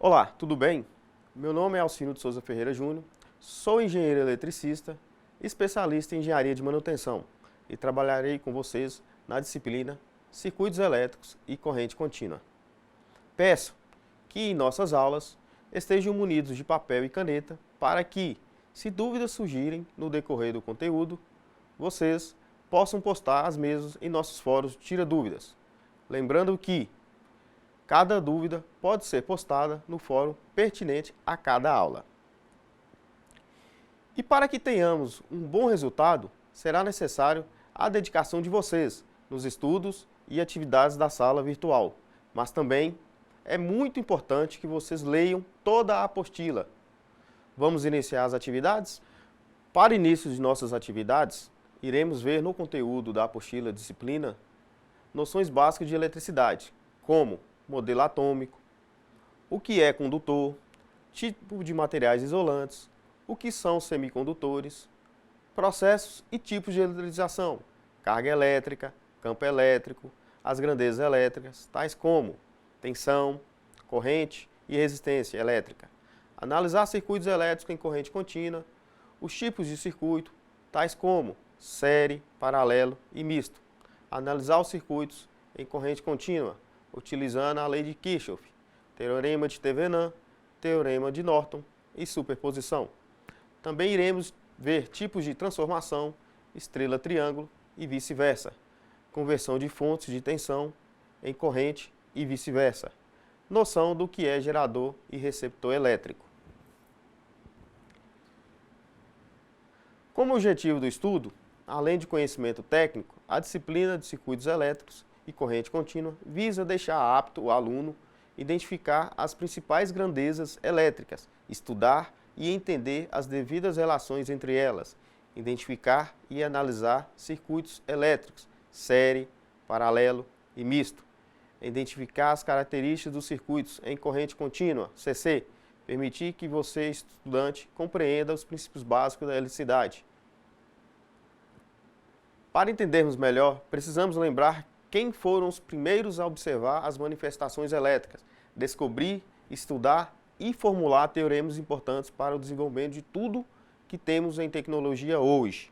Olá, tudo bem? Meu nome é Alcino de Souza Ferreira Júnior, sou engenheiro eletricista, especialista em engenharia de manutenção e trabalharei com vocês na disciplina Circuitos Elétricos e Corrente Contínua. Peço que em nossas aulas estejam munidos de papel e caneta para que, se dúvidas surgirem no decorrer do conteúdo, vocês possam postar as mesmas em nossos fóruns Tira Dúvidas. Lembrando que cada dúvida pode ser postada no fórum pertinente a cada aula. E para que tenhamos um bom resultado, será necessário a dedicação de vocês nos estudos e atividades da sala virtual. Mas também é muito importante que vocês leiam toda a apostila. Vamos iniciar as atividades? Para início de nossas atividades, iremos ver no conteúdo da apostila disciplina noções básicas de eletricidade, como modelo atômico, o que é condutor, tipo de materiais isolantes, o que são semicondutores, processos e tipos de eletrização, carga elétrica, campo elétrico, as grandezas elétricas, tais como tensão, corrente e resistência elétrica. Analisar circuitos elétricos em corrente contínua, os tipos de circuito, tais como série, paralelo e misto. Analisar os circuitos em corrente contínua, utilizando a lei de Kirchhoff, teorema de Thevenin, teorema de Norton e superposição. Também iremos ver tipos de transformação, estrela-triângulo e vice-versa, conversão de fontes de tensão em corrente e vice-versa, noção do que é gerador e receptor elétrico. Como objetivo do estudo, além de conhecimento técnico, a disciplina de circuitos elétricos e corrente contínua visa deixar apto o aluno identificar as principais grandezas elétricas, estudar e entender as devidas relações entre elas, identificar e analisar circuitos elétricos, série, paralelo e misto, identificar as características dos circuitos em corrente contínua, CC, permitir que você, estudante, compreenda os princípios básicos da eletricidade. Para entendermos melhor, precisamos lembrar quem foram os primeiros a observar as manifestações elétricas, descobrir, estudar e formular teoremas importantes para o desenvolvimento de tudo que temos em tecnologia hoje.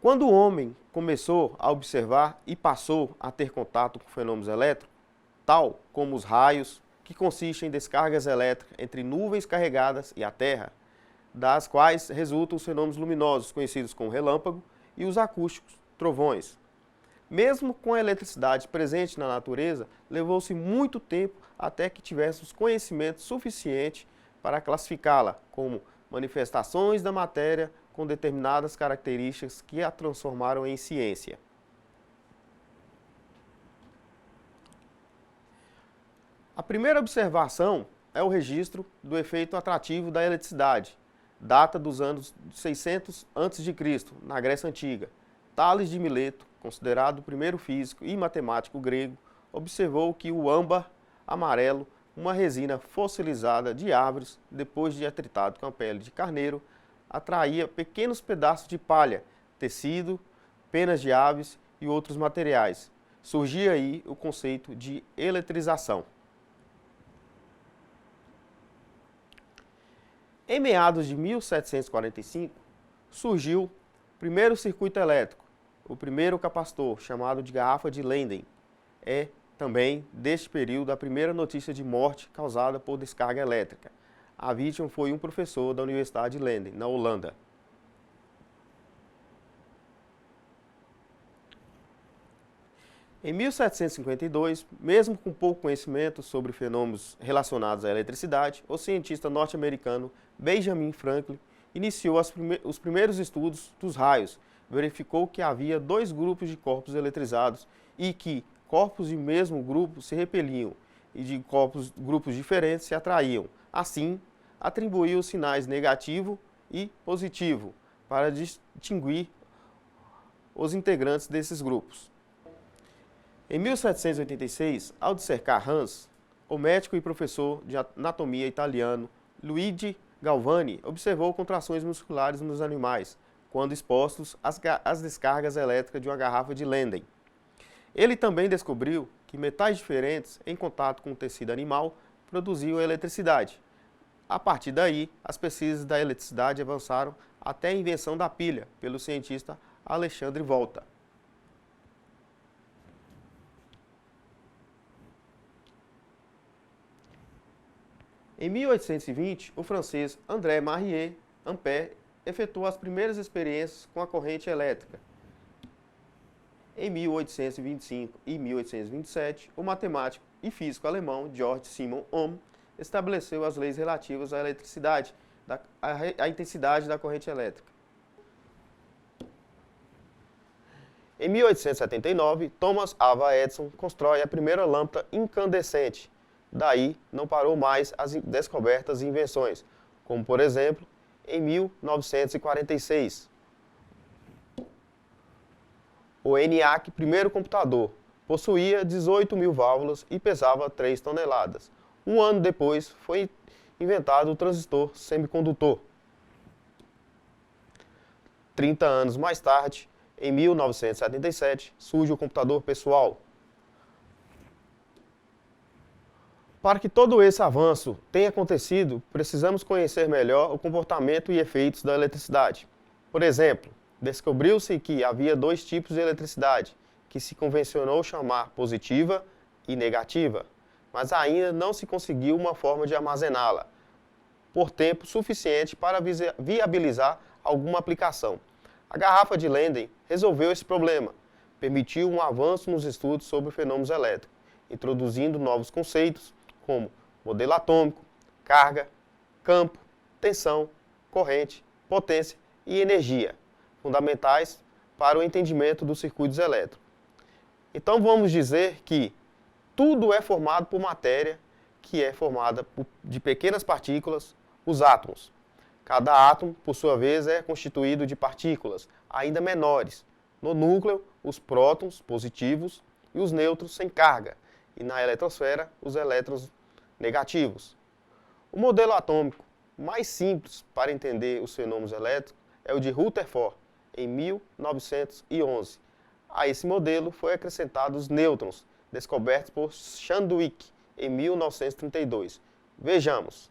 Quando o homem começou a observar e passou a ter contato com fenômenos elétricos, tal como os raios, que consistem em descargas elétricas entre nuvens carregadas e a Terra, das quais resultam os fenômenos luminosos, conhecidos como relâmpago, e os acústicos, trovões. Mesmo com a eletricidade presente na natureza, levou-se muito tempo até que tivéssemos conhecimento suficiente para classificá-la como manifestações da matéria com determinadas características que a transformaram em ciência. A primeira observação é o registro do efeito atrativo da eletricidade, data dos anos 600 a.C., na Grécia Antiga. Tales de Mileto, considerado o primeiro físico e matemático grego, observou que o âmbar amarelo, uma resina fossilizada de árvores, depois de atritado com a pele de carneiro, atraía pequenos pedaços de palha, tecido, penas de aves e outros materiais. Surgia aí o conceito de eletrização. Em meados de 1745, surgiu o primeiro circuito elétrico, o primeiro capacitor, chamado de garrafa de Leyden. É também deste período a primeira notícia de morte causada por descarga elétrica. A vítima foi um professor da Universidade de Leiden, na Holanda. Em 1752, mesmo com pouco conhecimento sobre fenômenos relacionados à eletricidade, o cientista norte-americano Benjamin Franklin iniciou os primeiros estudos dos raios. Verificou que havia dois grupos de corpos eletrizados e que corpos de mesmo grupo se repeliam e de grupos diferentes se atraíam. Assim, atribuiu os sinais negativo e positivo para distinguir os integrantes desses grupos. Em 1786, ao dissecar Hans, o médico e professor de anatomia italiano Luigi Galvani observou contrações musculares nos animais, quando expostos às descargas elétricas de uma garrafa de Leyden. Ele também descobriu que metais diferentes em contato com o tecido animal produziam eletricidade. A partir daí, as pesquisas da eletricidade avançaram até a invenção da pilha pelo cientista Alexandre Volta. Em 1820, o francês André Marie Ampère efetuou as primeiras experiências com a corrente elétrica. Em 1825 e 1827, o matemático e físico alemão Georg Simon Ohm estabeleceu as leis relativas à eletricidade, à intensidade da corrente elétrica. Em 1879, Thomas Alva Edison constrói a primeira lâmpada incandescente. Daí, não parou mais as descobertas e invenções, como, por exemplo, em 1946, o ENIAC, primeiro computador, possuía 18.000 válvulas e pesava 3 toneladas. Um ano depois, foi inventado o transistor semicondutor. 30 anos mais tarde, em 1977, surge o computador pessoal. Para que todo esse avanço tenha acontecido, precisamos conhecer melhor o comportamento e efeitos da eletricidade. Por exemplo, descobriu-se que havia 2 tipos de eletricidade, que se convencionou chamar positiva e negativa, mas ainda não se conseguiu uma forma de armazená-la por tempo suficiente para viabilizar alguma aplicação. A garrafa de Leyden resolveu esse problema, permitiu um avanço nos estudos sobre fenômenos elétricos, introduzindo novos conceitos como modelo atômico, carga, campo, tensão, corrente, potência e energia, fundamentais para o entendimento dos circuitos elétricos. Então vamos dizer que tudo é formado por matéria, que é formada de pequenas partículas, os átomos. Cada átomo, por sua vez, é constituído de partículas ainda menores. No núcleo, os prótons positivos e os nêutrons sem carga, e na eletrosfera, os elétrons negativos. O modelo atômico mais simples para entender os fenômenos elétricos é o de Rutherford, em 1911. A esse modelo foi acrescentado os nêutrons, descobertos por Chadwick, em 1932. Vejamos.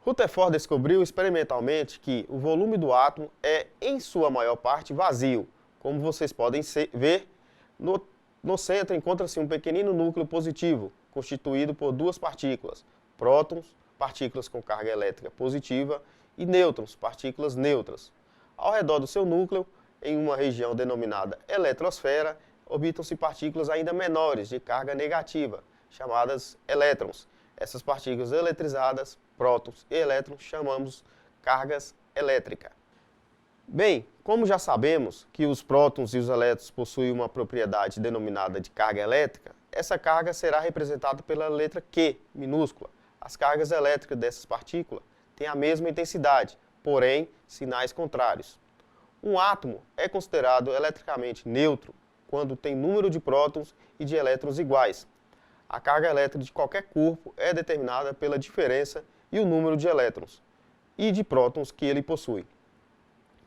Rutherford descobriu experimentalmente que o volume do átomo é, em sua maior parte, vazio. Como vocês podem ver, no centro encontra-se um pequenino núcleo positivo, constituído por 2 partículas, prótons, partículas com carga elétrica positiva, e nêutrons, partículas neutras. Ao redor do seu núcleo, em uma região denominada eletrosfera, orbitam-se partículas ainda menores de carga negativa, chamadas elétrons. Essas partículas eletrizadas, prótons e elétrons, chamamos cargas elétricas. Bem, como já sabemos que os prótons e os elétrons possuem uma propriedade denominada de carga elétrica, essa carga será representada pela letra Q, minúscula. As cargas elétricas dessas partículas têm a mesma intensidade, porém, sinais contrários. Um átomo é considerado eletricamente neutro quando tem número de prótons e de elétrons iguais. A carga elétrica de qualquer corpo é determinada pela diferença e o número de elétrons e de prótons que ele possui.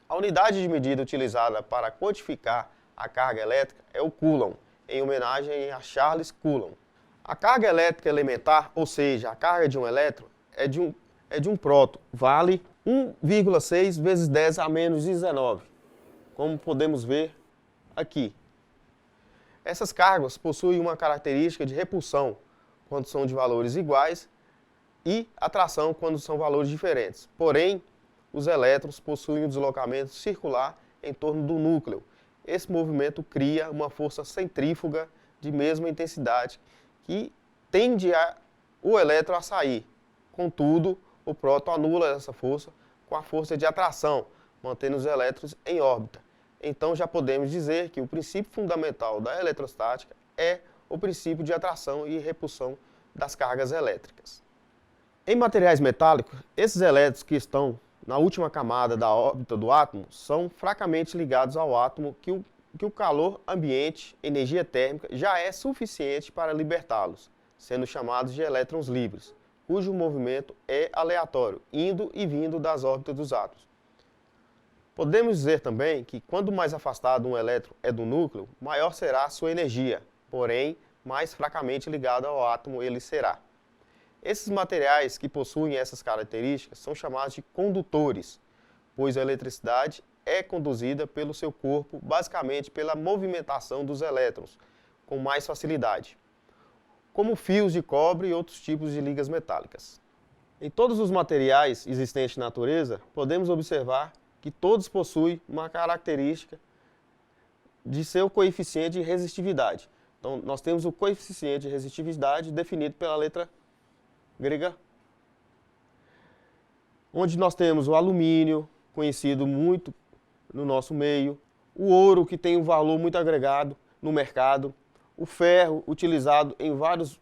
A unidade de medida utilizada para quantificar a carga elétrica é o Coulomb, em homenagem a Charles Coulomb. A carga elétrica elementar, ou seja, a carga de um elétron, é de um próton, vale 1,6 vezes 10 a menos 19, como podemos ver aqui. Essas cargas possuem uma característica de repulsão, quando são de valores iguais, e atração, quando são valores diferentes. Porém, os elétrons possuem um deslocamento circular em torno do núcleo. Esse movimento cria uma força centrífuga de mesma intensidade que tende o elétron a sair. Contudo, o próton anula essa força com a força de atração, mantendo os elétrons em órbita. Então já podemos dizer que o princípio fundamental da eletrostática é o princípio de atração e repulsão das cargas elétricas. Em materiais metálicos, esses elétrons que estão na última camada da órbita do átomo são fracamente ligados ao átomo que o calor ambiente, energia térmica, já é suficiente para libertá-los, sendo chamados de elétrons livres, cujo movimento é aleatório, indo e vindo das órbitas dos átomos. Podemos dizer também que quanto mais afastado um elétron é do núcleo, maior será a sua energia, porém, mais fracamente ligado ao átomo ele será. Esses materiais que possuem essas características são chamados de condutores, pois a eletricidade é conduzida pelo seu corpo basicamente pela movimentação dos elétrons, com mais facilidade, como fios de cobre e outros tipos de ligas metálicas. Em todos os materiais existentes na natureza, podemos observar que todos possuem uma característica de seu coeficiente de resistividade. Então, nós temos o coeficiente de resistividade definido pela letra grega, onde nós temos o alumínio, conhecido muito no nosso meio, o ouro, que tem um valor muito agregado no mercado, o ferro, utilizado em vários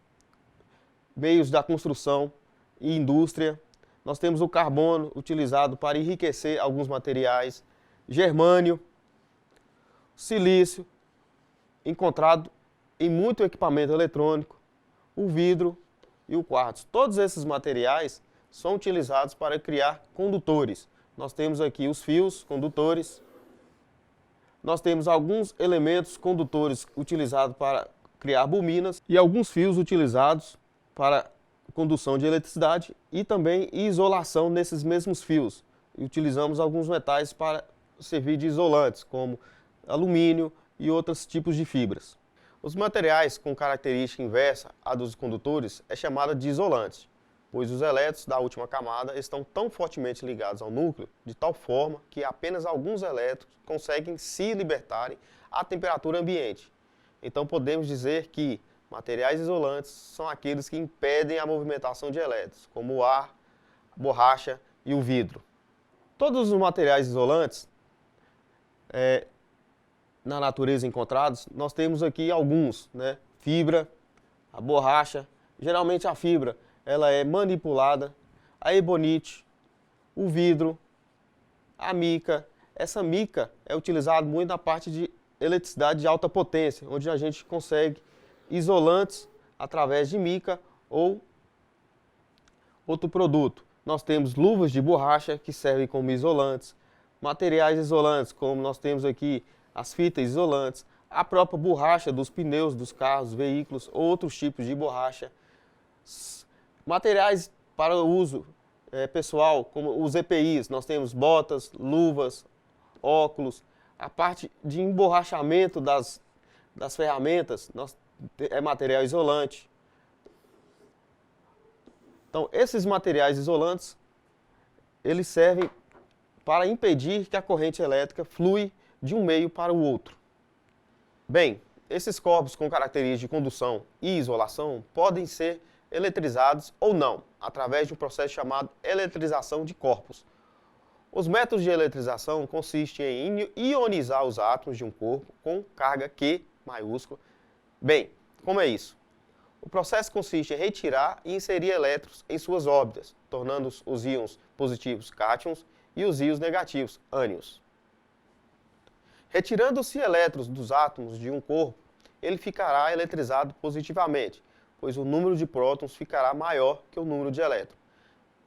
meios da construção e indústria. Nós temos o carbono, utilizado para enriquecer alguns materiais, germânio, silício, encontrado em muito equipamento eletrônico, o vidro e o quartzo. Todos esses materiais são utilizados para criar condutores. Nós temos aqui os fios condutores, nós temos alguns elementos condutores utilizados para criar bobinas e alguns fios utilizados para condução de eletricidade e também isolação nesses mesmos fios. E utilizamos alguns metais para servir de isolantes, como alumínio e outros tipos de fibras. Os materiais com característica inversa à dos condutores é chamada de isolantes, pois os elétrons da última camada estão tão fortemente ligados ao núcleo, de tal forma que apenas alguns elétrons conseguem se libertarem à temperatura ambiente. Então podemos dizer que materiais isolantes são aqueles que impedem a movimentação de elétrons, como o ar, a borracha e o vidro. Todos os materiais isolantes na natureza encontrados, nós temos aqui alguns, né? Fibra, a borracha, geralmente a fibra ela é manipulada, a ebonite, o vidro, a mica. Essa mica é utilizada muito na parte de eletricidade de alta potência, onde a gente consegue isolantes através de mica ou outro produto. Nós temos luvas de borracha que servem como isolantes, materiais isolantes, como nós temos aqui as fitas isolantes, a própria borracha dos pneus dos carros, veículos, outros tipos de borracha. Materiais para uso pessoal, como os EPIs, nós temos botas, luvas, óculos, a parte de emborrachamento das ferramentas, é material isolante. Então, esses materiais isolantes, eles servem para impedir que a corrente elétrica flui de um meio para o outro. Bem, esses corpos com características de condução e isolação podem ser eletrizados ou não, através de um processo chamado eletrização de corpos. Os métodos de eletrização consistem em ionizar os átomos de um corpo com carga Q maiúscula. Bem, como é isso? O processo consiste em retirar e inserir elétrons em suas órbitas, tornando os íons positivos cátions e os íons negativos ânions. Retirando-se elétrons dos átomos de um corpo, ele ficará eletrizado positivamente, pois o número de prótons ficará maior que o número de elétrons.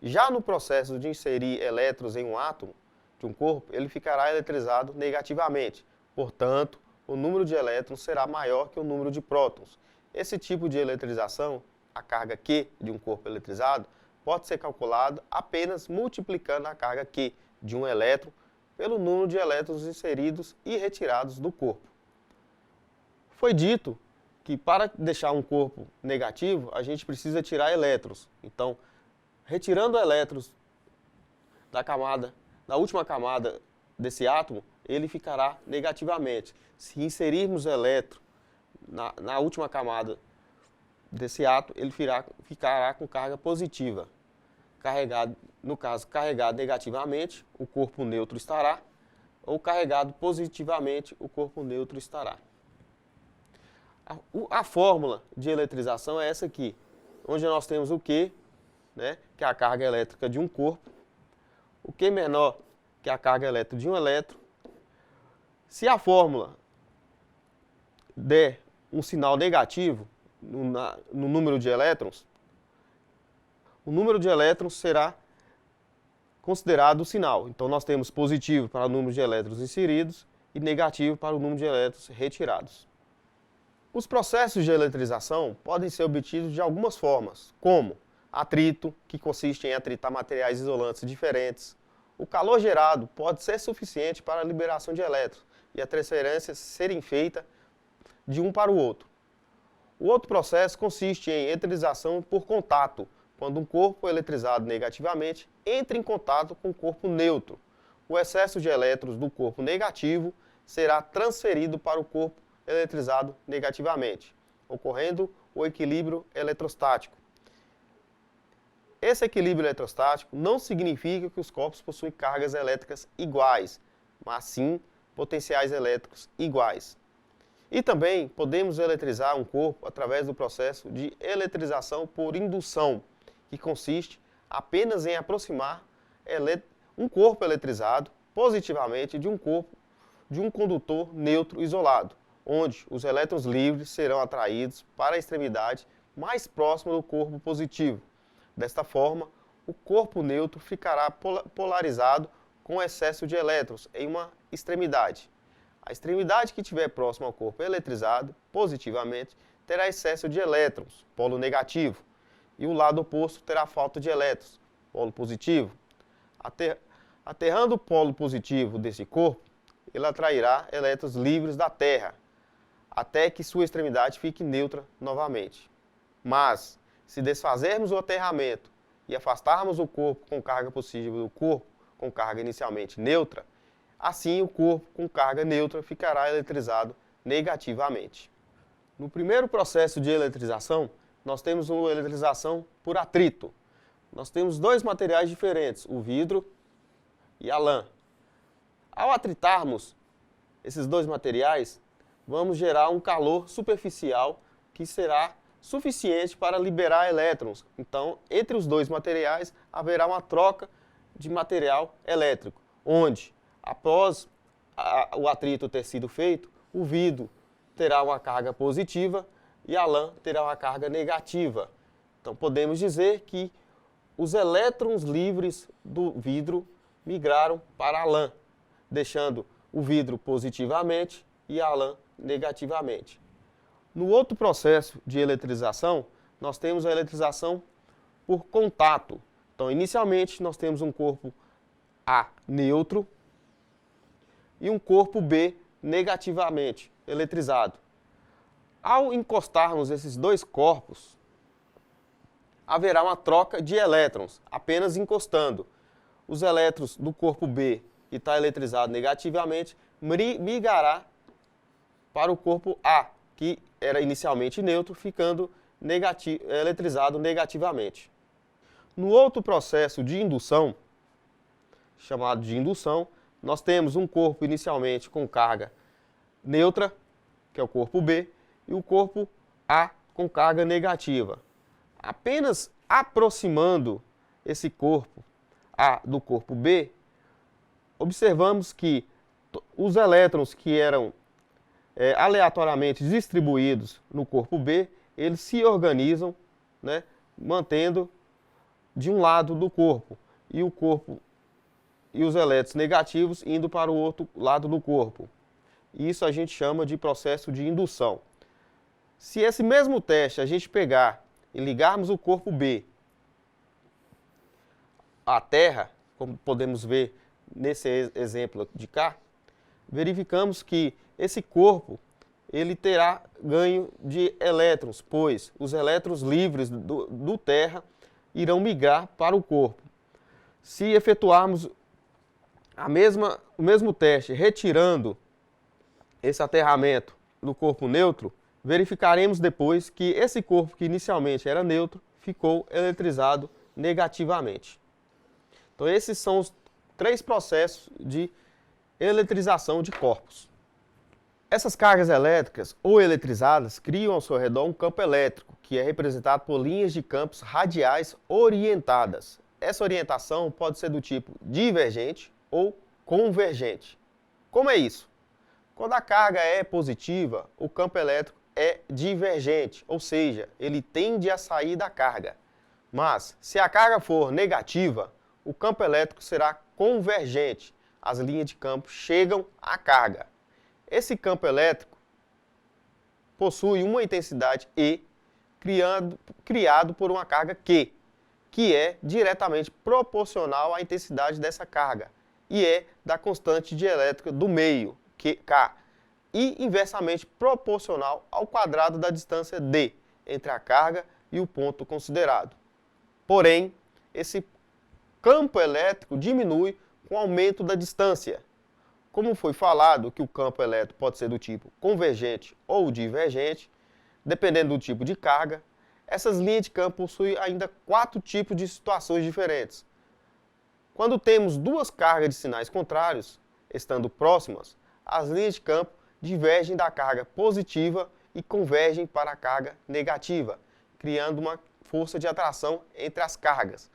Já no processo de inserir elétrons em um átomo de um corpo, ele ficará eletrizado negativamente, portanto, o número de elétrons será maior que o número de prótons. Esse tipo de eletrização, a carga Q de um corpo eletrizado, pode ser calculado apenas multiplicando a carga Q de um elétron pelo número de elétrons inseridos e retirados do corpo. Foi dito que para deixar um corpo negativo, a gente precisa tirar elétrons. Então, retirando elétrons da última camada desse átomo, ele ficará negativamente. Se inserirmos elétron na última camada desse átomo, ele ficará com carga positiva. Carregado, no caso, carregado negativamente, o corpo neutro estará, ou carregado positivamente, o corpo neutro estará. A fórmula de eletrização é essa aqui, onde nós temos o Q, né, que é a carga elétrica de um corpo, o Q menor, que é a carga elétrica de um elétron. Se a fórmula der um sinal negativo no número de elétrons, o número de elétrons será considerado o sinal. Então nós temos positivo para o número de elétrons inseridos e negativo para o número de elétrons retirados. Os processos de eletrização podem ser obtidos de algumas formas, como atrito, que consiste em atritar materiais isolantes diferentes. O calor gerado pode ser suficiente para a liberação de elétrons e a transferência serem feita de um para o outro. O outro processo consiste em eletrização por contato, quando um corpo eletrizado negativamente entra em contato com um corpo neutro. O excesso de elétrons do corpo negativo será transferido para o corpo eletrizado negativamente, ocorrendo o equilíbrio eletrostático. Esse equilíbrio eletrostático não significa que os corpos possuem cargas elétricas iguais, mas sim potenciais elétricos iguais. E também podemos eletrizar um corpo através do processo de eletrização por indução, que consiste apenas em aproximar um corpo eletrizado positivamente de um condutor neutro isolado, onde os elétrons livres serão atraídos para a extremidade mais próxima do corpo positivo. Desta forma, o corpo neutro ficará polarizado com excesso de elétrons em uma extremidade. A extremidade que estiver próxima ao corpo eletrizado positivamente terá excesso de elétrons, polo negativo, e o lado oposto terá falta de elétrons, polo positivo. Aterrando o polo positivo desse corpo, ele atrairá elétrons livres da Terra, até que sua extremidade fique neutra novamente. Mas, se desfazermos o aterramento e afastarmos o corpo com carga positiva do corpo com carga inicialmente neutra, assim o corpo com carga neutra ficará eletrizado negativamente. No primeiro processo de eletrização, nós temos uma eletrização por atrito. Nós temos dois materiais diferentes, o vidro e a lã. Ao atritarmos esses dois materiais, vamos gerar um calor superficial que será suficiente para liberar elétrons. Então, entre os dois materiais, haverá uma troca de material elétrico, onde, após o atrito ter sido feito, o vidro terá uma carga positiva e a lã terá uma carga negativa. Então, podemos dizer que os elétrons livres do vidro migraram para a lã, deixando o vidro positivamente e a lã negativamente. No outro processo de eletrização, nós temos a eletrização por contato. Então, inicialmente, nós temos um corpo A neutro e um corpo B negativamente eletrizado. Ao encostarmos esses dois corpos, haverá uma troca de elétrons, apenas encostando. Os elétrons do corpo B, que está eletrizado negativamente, migrará para o corpo A, que era inicialmente neutro, ficando eletrizado negativamente. No outro processo de indução, chamado de indução, nós temos um corpo inicialmente com carga neutra, que é o corpo B, e o corpo A com carga negativa. Apenas aproximando esse corpo A do corpo B, observamos que os elétrons que eram aleatoriamente distribuídos no corpo B, eles se organizam, né, mantendo de um lado do corpo e os elétrons negativos indo para o outro lado do corpo. Isso a gente chama de processo de indução. Se esse mesmo teste a gente pegar e ligarmos o corpo B à Terra, como podemos ver nesse exemplo de cá, verificamos que esse corpo ele terá ganho de elétrons, pois os elétrons livres do Terra irão migrar para o corpo. Se efetuarmos o mesmo teste retirando esse aterramento do corpo neutro, verificaremos depois que esse corpo que inicialmente era neutro ficou eletrizado negativamente. Então esses são os três processos de eletrização de corpos. Essas cargas elétricas ou eletrizadas criam ao seu redor um campo elétrico, que é representado por linhas de campos radiais orientadas. Essa orientação pode ser do tipo divergente ou convergente. Como é isso? Quando a carga é positiva, o campo elétrico é divergente, ou seja, ele tende a sair da carga. Mas, se a carga for negativa, o campo elétrico será convergente. As linhas de campo chegam à carga. Esse campo elétrico possui uma intensidade E criado por uma carga Q, que é diretamente proporcional à intensidade dessa carga e é da constante dielétrica do meio, K, e inversamente proporcional ao quadrado da distância D entre a carga e o ponto considerado. Porém, esse campo elétrico diminui com o aumento da distância. Como foi falado que o campo elétrico pode ser do tipo convergente ou divergente, dependendo do tipo de carga, essas linhas de campo possuem ainda 4 tipos de situações diferentes. Quando temos duas cargas de sinais contrários, estando próximas, as linhas de campo divergem da carga positiva e convergem para a carga negativa, criando uma força de atração entre as cargas.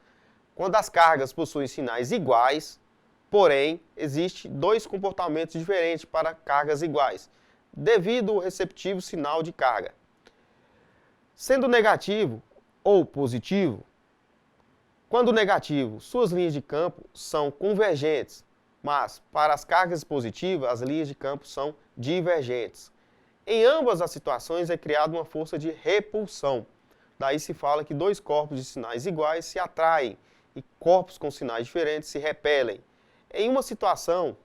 Quando as cargas possuem sinais iguais, porém, existem 2 comportamentos diferentes para cargas iguais, devido ao receptivo sinal de carga. Sendo negativo ou positivo, quando negativo, suas linhas de campo são convergentes, mas para as cargas positivas, as linhas de campo são divergentes. Em ambas as situações é criada uma força de repulsão. Daí se fala que 2 corpos de sinais iguais se atraem e corpos com sinais diferentes se repelem. Em uma situação,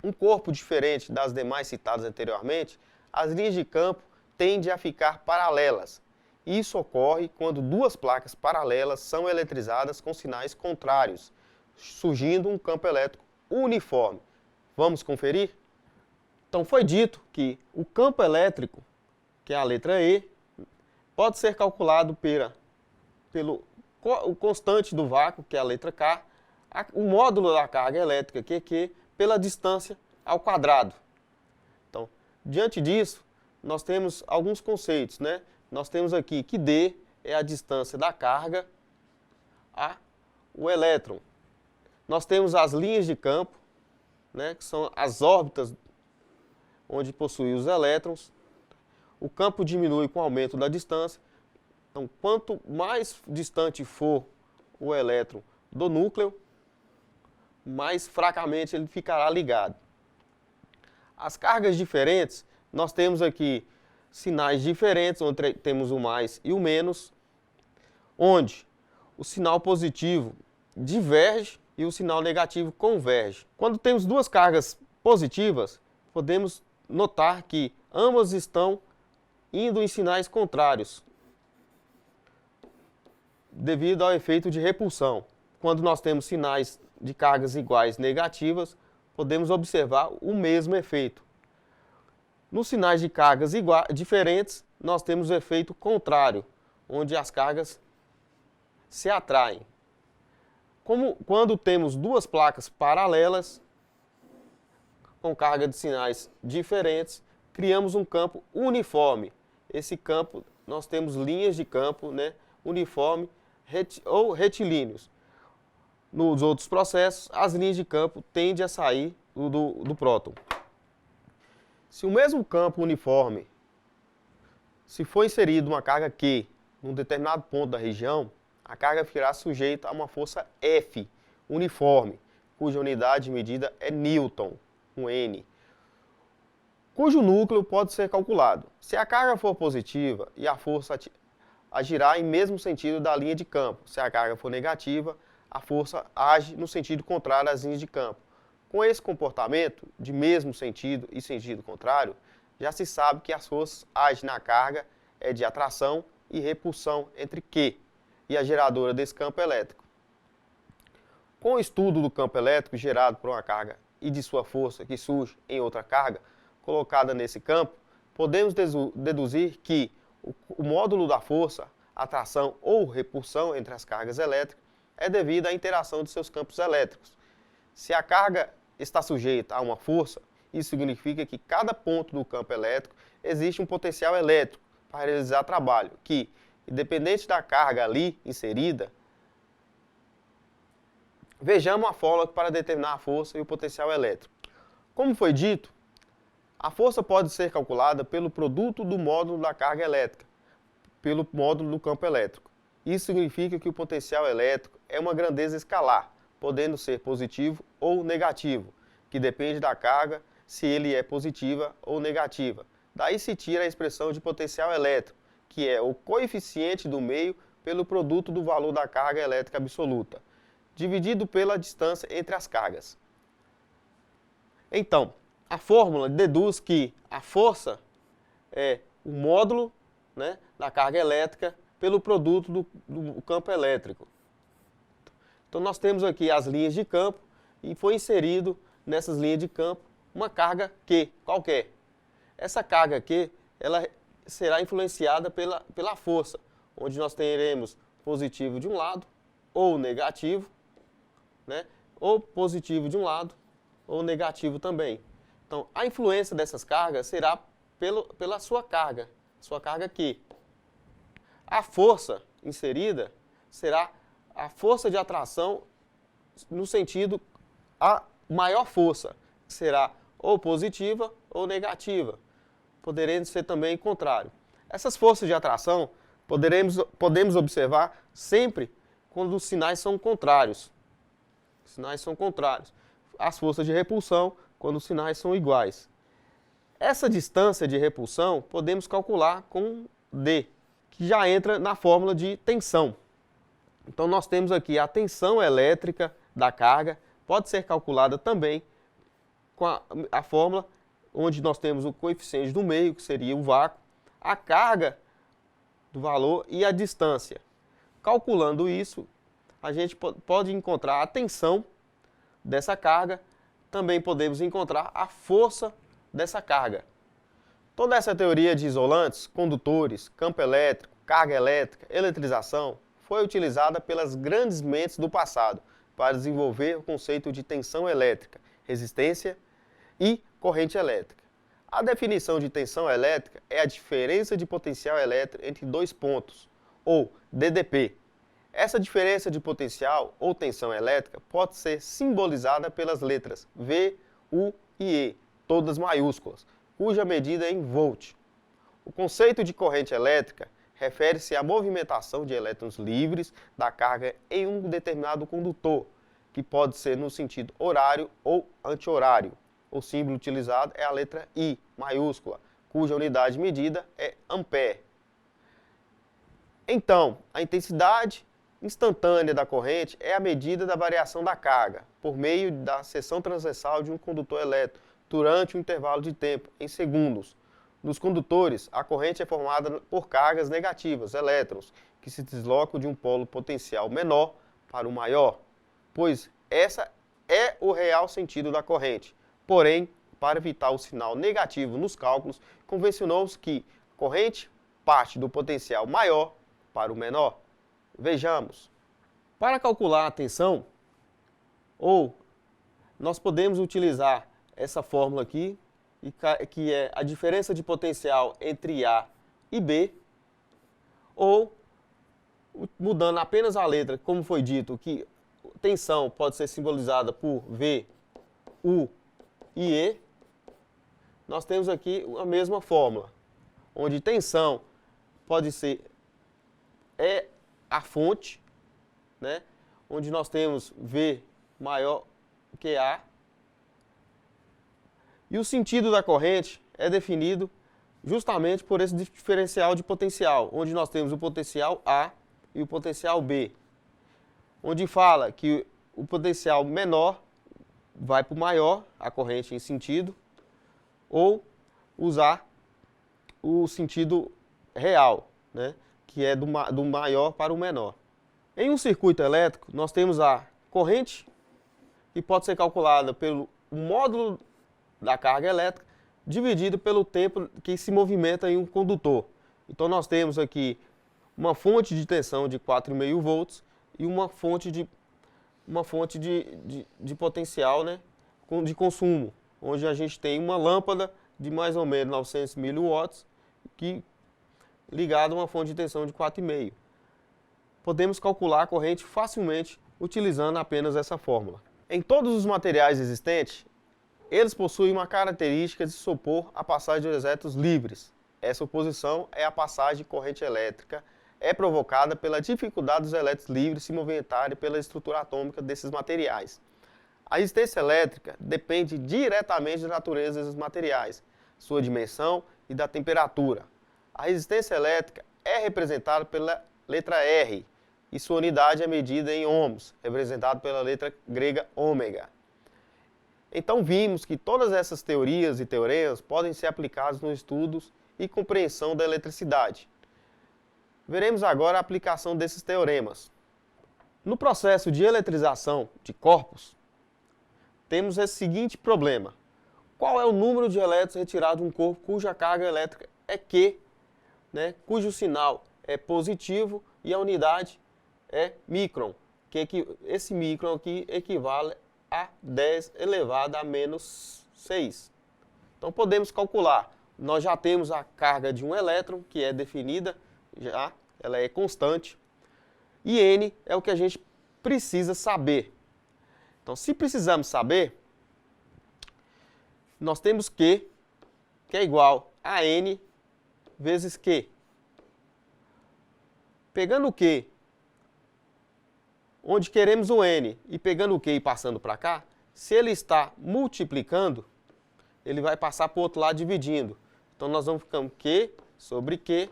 um corpo diferente das demais citadas anteriormente, as linhas de campo tendem a ficar paralelas. Isso ocorre quando 2 placas paralelas são eletrizadas com sinais contrários, surgindo um campo elétrico uniforme. Vamos conferir? Então foi dito que o campo elétrico, que é a letra E, pode ser calculado pelo o constante do vácuo, que é a letra K, o módulo da carga elétrica, que é Q, pela distância ao quadrado. Então, diante disso, nós temos alguns conceitos, né? Nós temos aqui que D é a distância da carga o elétron. Nós temos as linhas de campo, né, que são as órbitas onde possui os elétrons. O campo diminui com o aumento da distância. Então, quanto mais distante for o elétron do núcleo, mais fracamente ele ficará ligado. As cargas diferentes, nós temos aqui sinais diferentes, onde temos o mais e o menos, onde o sinal positivo diverge e o sinal negativo converge. Quando temos 2 cargas positivas, podemos notar que ambas estão indo em sinais contrários, devido ao efeito de repulsão. Quando nós temos sinais de cargas iguais negativas, podemos observar o mesmo efeito. Nos sinais de cargas diferentes, nós temos o efeito contrário, onde as cargas se atraem. Quando temos 2 placas paralelas, com carga de sinais diferentes, criamos um campo uniforme. Esse campo, nós temos linhas de campo, né, uniforme ou retilíneos. Nos outros processos, as linhas de campo tendem a sair do próton. Se o mesmo campo uniforme, se for inserido uma carga Q num determinado ponto da região, a carga ficará sujeita a uma força F uniforme, cuja unidade de medida é Newton, um N, cujo núcleo pode ser calculado. Se a carga for positiva e a força agirá em mesmo sentido da linha de campo, se a carga for negativa, a força age no sentido contrário às linhas de campo. Com esse comportamento de mesmo sentido e sentido contrário, já se sabe que as forças agem na carga é de atração e repulsão entre Q e a geradora desse campo elétrico. Com o estudo do campo elétrico gerado por uma carga e de sua força que surge em outra carga colocada nesse campo, podemos deduzir que o módulo da força, atração ou repulsão entre as cargas elétricas é devido à interação de seus campos elétricos. Se a carga está sujeita a uma força, isso significa que cada ponto do campo elétrico existe um potencial elétrico para realizar trabalho, que, independente da carga ali inserida, vejamos a fórmula para determinar a força e o potencial elétrico. Como foi dito, a força pode ser calculada pelo produto do módulo da carga elétrica, pelo módulo do campo elétrico. Isso significa que o potencial elétrico é uma grandeza escalar, podendo ser positivo ou negativo, que depende da carga, se ele é positiva ou negativa. Daí se tira a expressão de potencial elétrico, que é o coeficiente do meio pelo produto do valor da carga elétrica absoluta, dividido pela distância entre as cargas. Então, a fórmula deduz que a força é o módulo, né, da carga elétrica pelo produto do campo elétrico. Então nós temos aqui as linhas de campo e foi inserido nessas linhas de campo uma carga Q qualquer. Essa carga Q ela será influenciada pela força, onde nós teremos positivo de um lado ou negativo, né, ou positivo de um lado ou negativo também. Então a influência dessas cargas será pela sua carga Q. A força inserida será a força de atração no sentido a maior força, que será ou positiva ou negativa, poderendo ser também o contrário. Essas forças de atração podemos observar sempre quando os sinais são contrários. Os sinais são contrários. As forças de repulsão quando os sinais são iguais. Essa distância de repulsão podemos calcular com D, que já entra na fórmula de tensão. Então nós temos aqui a tensão elétrica da carga, pode ser calculada também com a fórmula onde nós temos o coeficiente do meio, que seria o vácuo, a carga do valor e a distância. Calculando isso, a gente pode encontrar a tensão dessa carga, também podemos encontrar a força dessa carga. Toda essa teoria de isolantes, condutores, campo elétrico, carga elétrica, eletrização, foi utilizada pelas grandes mentes do passado para desenvolver o conceito de tensão elétrica, resistência e corrente elétrica. A definição de tensão elétrica é a diferença de potencial elétrico entre dois pontos, ou DDP. Essa diferença de potencial ou tensão elétrica pode ser simbolizada pelas letras V, U e E, todas maiúsculas, cuja medida é em volt. O conceito de corrente elétrica refere-se à movimentação de elétrons livres da carga em um determinado condutor, que pode ser no sentido horário ou anti-horário. O símbolo utilizado é a letra I, maiúscula, cuja unidade medida é ampere. Então, a intensidade instantânea da corrente é a medida da variação da carga, por meio da seção transversal de um condutor elétrico, durante um intervalo de tempo, em segundos. Nos condutores, a corrente é formada por cargas negativas, elétrons, que se deslocam de um polo potencial menor para o maior, pois essa é o real sentido da corrente. Porém, para evitar o sinal negativo nos cálculos, convencionou-se que a corrente parte do potencial maior para o menor. Vejamos. Para calcular a tensão, nós podemos utilizar essa fórmula aqui, que é a diferença de potencial entre A e B, ou, mudando apenas a letra, como foi dito, que tensão pode ser simbolizada por V, U e E, nós temos aqui a mesma fórmula, onde tensão pode ser a fonte, né, onde nós temos V maior que A, e o sentido da corrente é definido justamente por esse diferencial de potencial, onde nós temos o potencial A e o potencial B, onde fala que o potencial menor vai para o maior, a corrente em sentido, ou usar o sentido real, né, que é do maior para o menor. Em um circuito elétrico, nós temos a corrente, que pode ser calculada pelo módulo da carga elétrica, dividido pelo tempo que se movimenta em um condutor. Então nós temos aqui uma fonte de tensão de 4,5 volts e uma fonte de potencial, né, de consumo, onde a gente tem uma lâmpada de mais ou menos 900 mW ligada a uma fonte de tensão de 4,5. Podemos calcular a corrente facilmente utilizando apenas essa fórmula. Em todos os materiais existentes, eles possuem uma característica de se opor à passagem de elétrons livres. Essa oposição é a passagem de corrente elétrica é provocada pela dificuldade dos elétrons livres se movimentarem pela estrutura atômica desses materiais. A resistência elétrica depende diretamente da natureza desses materiais, sua dimensão e da temperatura. A resistência elétrica é representada pela letra R e sua unidade é medida em ohms, representado pela letra grega ômega. Então vimos que todas essas teorias e teoremas podem ser aplicados nos estudos e compreensão da eletricidade. Veremos agora a aplicação desses teoremas. No processo de eletrização de corpos, temos esse seguinte problema. Qual é o número de elétrons retirados de um corpo cuja carga elétrica é Q, cujo sinal é positivo e a unidade é micron, que esse micron aqui equivale a 10 elevado a menos 6. Então podemos calcular. Nós já temos a carga de um elétron, que é definida, ela é constante, e N é o que a gente precisa saber. Então, se precisamos saber, nós temos Q, que é igual a N vezes Q. Pegando o Q, onde queremos o N, e pegando o Q e passando para cá, se ele está multiplicando, ele vai passar para o outro lado dividindo. Então, nós vamos ficar Q sobre Q,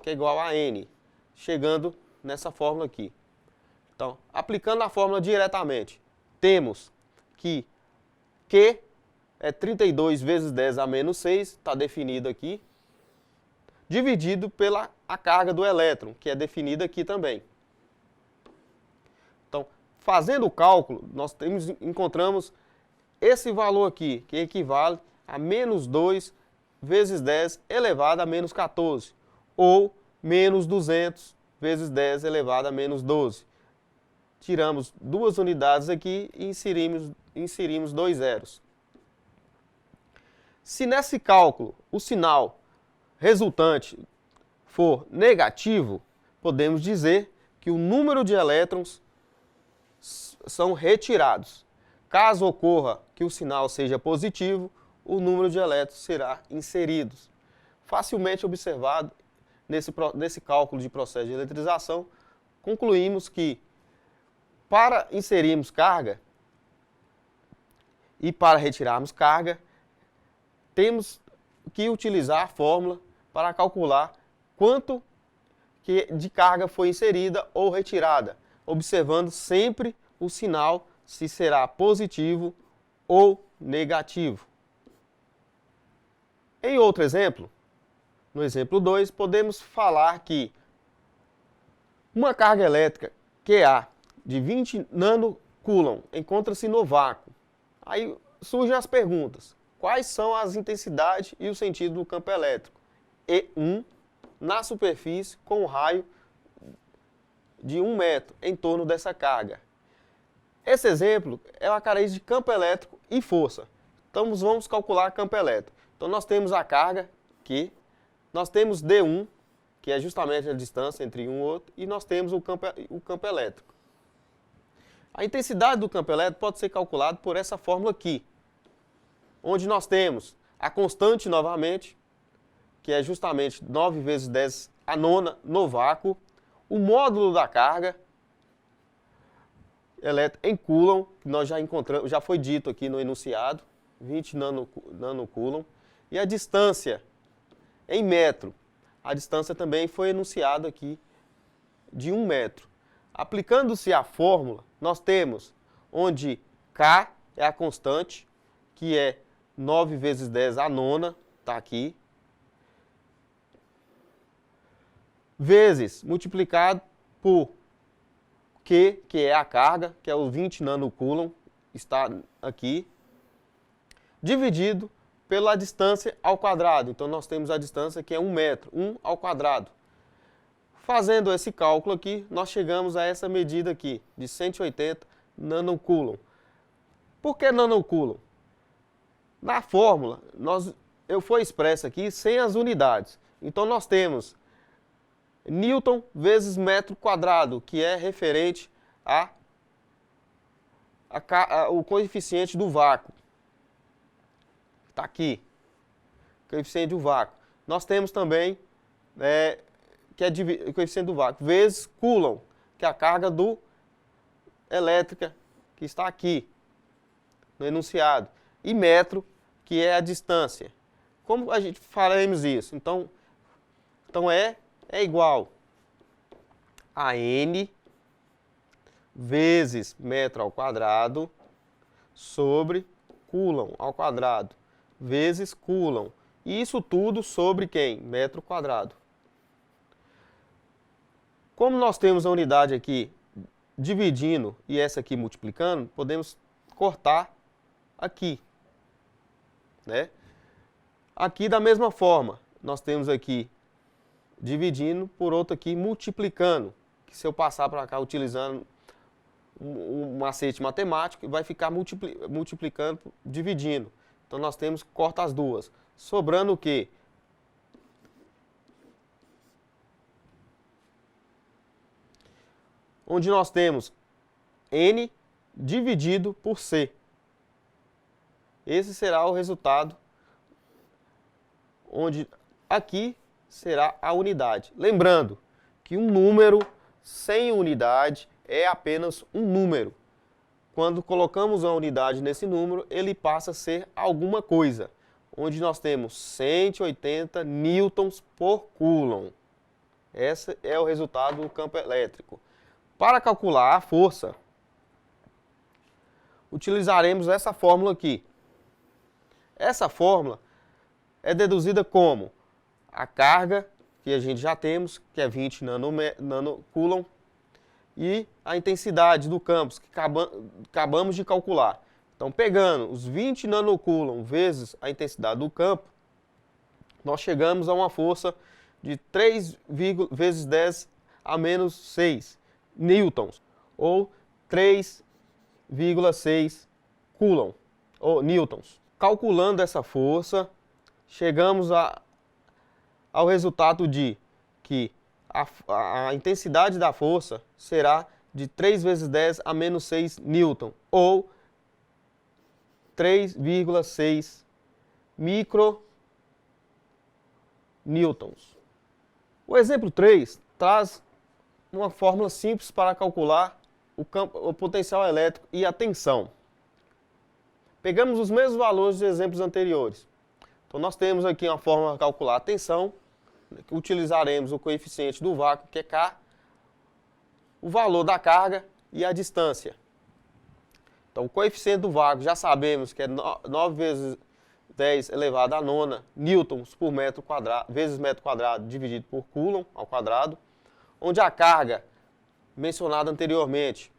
que é igual a N, chegando nessa fórmula aqui. Então, aplicando a fórmula diretamente, temos que Q é 32 vezes 10 a menos 6, está definido aqui, dividido pela a carga do elétron, que é definida aqui também. Então, fazendo o cálculo, nós encontramos esse valor aqui, que equivale a menos 2 vezes 10 elevado a menos 14, ou menos 200 vezes 10 elevado a menos 12. Tiramos duas unidades aqui e inserimos 2 zeros. Se nesse cálculo o sinal resultante for negativo, podemos dizer que o número de elétrons são retirados. Caso ocorra que o sinal seja positivo, o número de elétrons será inserido. Facilmente observado nesse cálculo de processo de eletrização, concluímos que para inserirmos carga e para retirarmos carga, temos que utilizar a fórmula para calcular quanto de carga foi inserida ou retirada, observando sempre o sinal se será positivo ou negativo. Em outro exemplo, no exemplo 2, podemos falar que uma carga elétrica QA de 20 nanocoulomb encontra-se no vácuo. Aí surgem as perguntas. Quais são as intensidades e o sentido do campo elétrico? E1 na superfície com um raio de 1 metro em torno dessa carga. Esse exemplo é uma característica de campo elétrico e força. Então vamos calcular campo elétrico. Então nós temos a carga Q, nós temos D1, que é justamente a distância entre um e outro, e nós temos o campo elétrico. A intensidade do campo elétrico pode ser calculada por essa fórmula aqui, onde nós temos a constante novamente, que é justamente 9 vezes 10 a nona no vácuo, o módulo da carga elétrica em coulomb, que nós já encontramos, já foi dito aqui no enunciado, 20 nanocoulomb, e a distância em metro. A distância também foi enunciada aqui de 1 metro. Aplicando-se a fórmula, nós temos onde K é a constante, que é 9 vezes 10 a nona, está aqui, vezes multiplicado por Q, que é a carga, que é o 20 nanocoulomb, está aqui, dividido pela distância ao quadrado. Então nós temos a distância que é 1 metro, 1 ao quadrado. Fazendo esse cálculo aqui, nós chegamos a essa medida aqui, de 180 nanocoulomb. Por que nanocoulomb? Na fórmula, foi expresso aqui sem as unidades. Então nós temos Newton vezes metro quadrado, que é referente o coeficiente do vácuo. Está aqui, coeficiente do vácuo. Nós temos também, que é o coeficiente do vácuo, vezes Coulomb, que é a carga elétrica que está aqui no enunciado, e metro, que é a distância. Como a gente faremos isso? Então é igual a N vezes metro ao quadrado sobre Coulomb ao quadrado vezes Coulomb. E isso tudo sobre quem? Metro quadrado. Como nós temos a unidade aqui dividindo e essa aqui multiplicando, podemos cortar aqui, né? Aqui da mesma forma, nós temos aqui dividindo por outro aqui multiplicando, que se eu passar para cá utilizando um macete matemático, vai ficar multiplicando, dividindo. Então nós temos, corta as duas. Sobrando o quê? Onde nós temos N dividido por C. Esse será o resultado, onde aqui será a unidade. Lembrando que um número sem unidade é apenas um número. Quando colocamos a unidade nesse número, ele passa a ser alguma coisa, onde nós temos 180 newtons por coulomb. Esse é o resultado do campo elétrico. Para calcular a força, utilizaremos essa fórmula aqui. Essa fórmula é deduzida como a carga, que a gente já temos, que é 20 nanocoulomb, e a intensidade do campo, que acabamos de calcular. Então, pegando os 20 nanocoulomb vezes a intensidade do campo, nós chegamos a uma força de 3 vezes 10 a menos 6 newtons, ou 3,6 coulomb, ou newtons. Calculando essa força, chegamos ao resultado de que a intensidade da força será de 3 vezes 10 a menos 6 newton, ou 3,6 micronewtons. O exemplo 3 traz uma fórmula simples para calcular o potencial elétrico e a tensão. Pegamos os mesmos valores dos exemplos anteriores. Então nós temos aqui uma forma para calcular a tensão. Utilizaremos o coeficiente do vácuo, que é K, o valor da carga e a distância. Então o coeficiente do vácuo já sabemos que é 9 vezes 10 elevado à nona newtons por metro quadrado, vezes metro quadrado dividido por coulomb ao quadrado, onde a carga mencionada anteriormente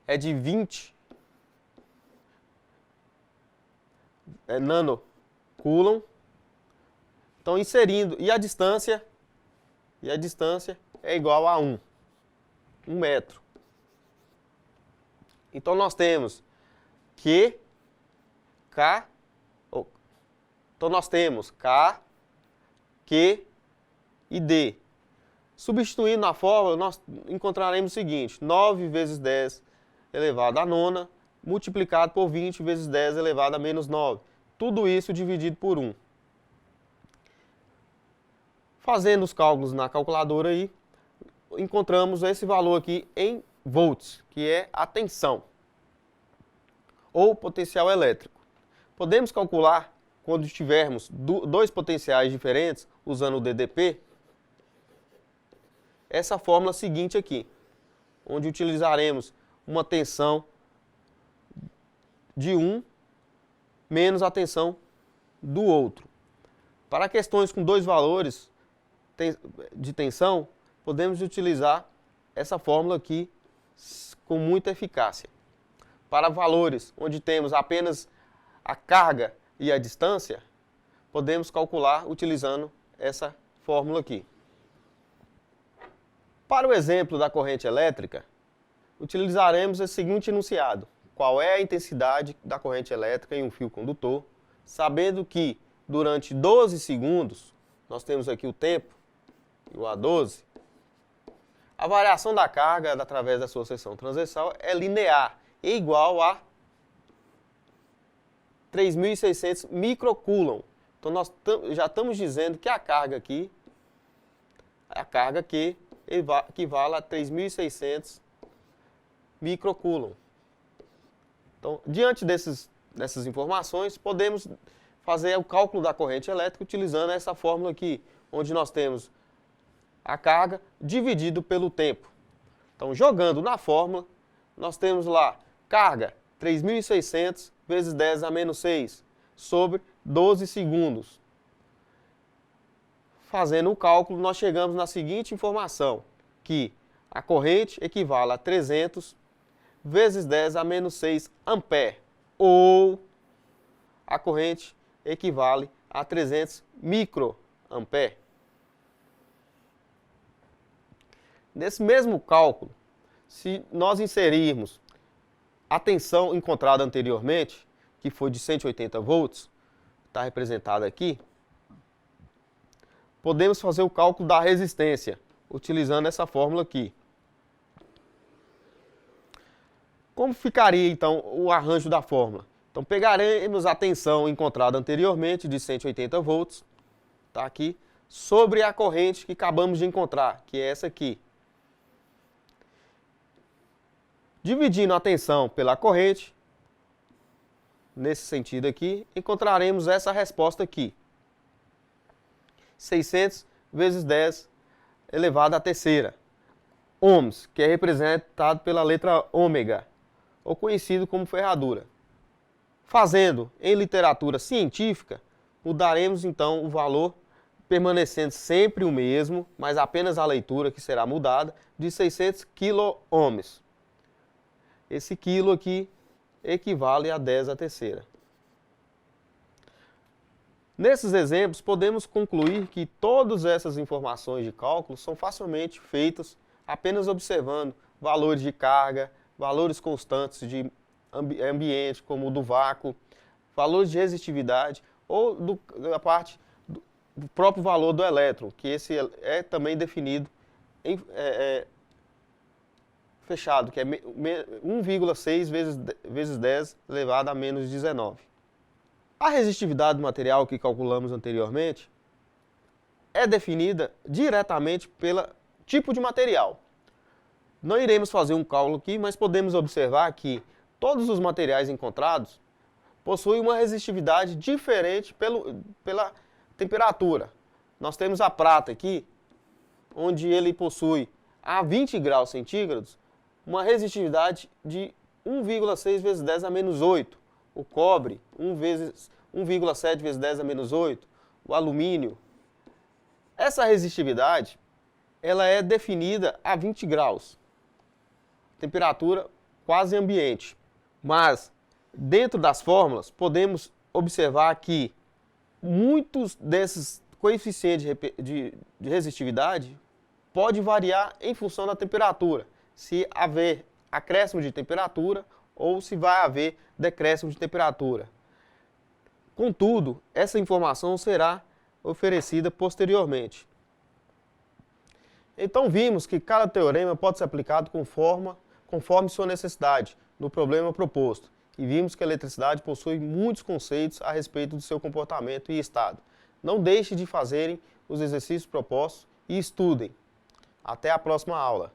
é de 20 nanocoulomb. Então, inserindo, e a distância é igual a 1 metro. Então, nós temos Q, K, então nós temos K, Q e D. Substituindo na fórmula, nós encontraremos o seguinte: 9 vezes 10 elevado à nona, multiplicado por 20 vezes 10 elevado a menos 9. Tudo isso dividido por 1. Fazendo os cálculos na calculadora aí, encontramos esse valor aqui em volts, que é a tensão, ou potencial elétrico. Podemos calcular, quando tivermos dois potenciais diferentes, usando o DDP, essa fórmula seguinte aqui, onde utilizaremos uma tensão de um menos a tensão do outro. Para questões com dois valores de tensão, podemos utilizar essa fórmula aqui com muita eficácia. Para valores onde temos apenas a carga e a distância, podemos calcular utilizando essa fórmula aqui. Para o exemplo da corrente elétrica, utilizaremos o seguinte enunciado: qual é a intensidade da corrente elétrica em um fio condutor, sabendo que durante 12 segundos, nós temos aqui o tempo, igual a 12, a variação da carga através da sua seção transversal é linear, e igual a 3.600 microcoulomb. Então nós já estamos dizendo que a carga aqui a carga Q equivale a 3.600 microcoulomb. Então, diante dessas informações, podemos fazer o cálculo da corrente elétrica utilizando essa fórmula aqui, onde nós temos a carga dividido pelo tempo. Então, jogando na fórmula, nós temos lá carga 3.600 vezes 10 a menos 6 sobre 12 segundos. Fazendo o cálculo, nós chegamos na seguinte informação, que a corrente equivale a 300 vezes 10 a menos 6 ampere, ou a corrente equivale a 300 microampere. Nesse mesmo cálculo, se nós inserirmos a tensão encontrada anteriormente, que foi de 180 volts, está representada aqui, podemos fazer o cálculo da resistência, utilizando essa fórmula aqui. Como ficaria, então, o arranjo da fórmula? Então, pegaremos a tensão encontrada anteriormente, de 180 volts, está aqui, sobre a corrente que acabamos de encontrar, que é essa aqui. Dividindo a tensão pela corrente, nesse sentido aqui, encontraremos essa resposta aqui. 600 vezes 10 elevado à terceira. Ohms, que é representado pela letra ômega, ou conhecido como ferradura. Fazendo em literatura científica, mudaremos então o valor, permanecendo sempre o mesmo, mas apenas a leitura que será mudada, de 600 kΩ. Esse quilo aqui equivale a 10 à terceira. Nesses exemplos, podemos concluir que todas essas informações de cálculo são facilmente feitas apenas observando valores de carga, valores constantes de ambiente, como o do vácuo, valores de resistividade ou da parte do próprio valor do elétron, que esse é também definido em fechado, que é 1,6 vezes 10 elevado a menos 19. A resistividade do material que calculamos anteriormente é definida diretamente pelo tipo de material. Não iremos fazer um cálculo aqui, mas podemos observar que todos os materiais encontrados possuem uma resistividade diferente pela temperatura. Nós temos a prata aqui, onde ele possui a 20 graus centígrados, uma resistividade de 1,6 vezes 10 a menos 8. O cobre, 1,7 vezes 10 a menos 8. O alumínio. Essa resistividade, ela é definida a 20 graus. Temperatura quase ambiente. Mas, dentro das fórmulas, podemos observar que muitos desses coeficientes de resistividade pode variar em função da temperatura. Se haver acréscimo de temperatura ou se vai haver decréscimo de temperatura. Contudo, essa informação será oferecida posteriormente. Então vimos que cada teorema pode ser aplicado conforme sua necessidade no problema proposto. E vimos que a eletricidade possui muitos conceitos a respeito do seu comportamento e estado. Não deixe de fazerem os exercícios propostos e estudem. Até a próxima aula.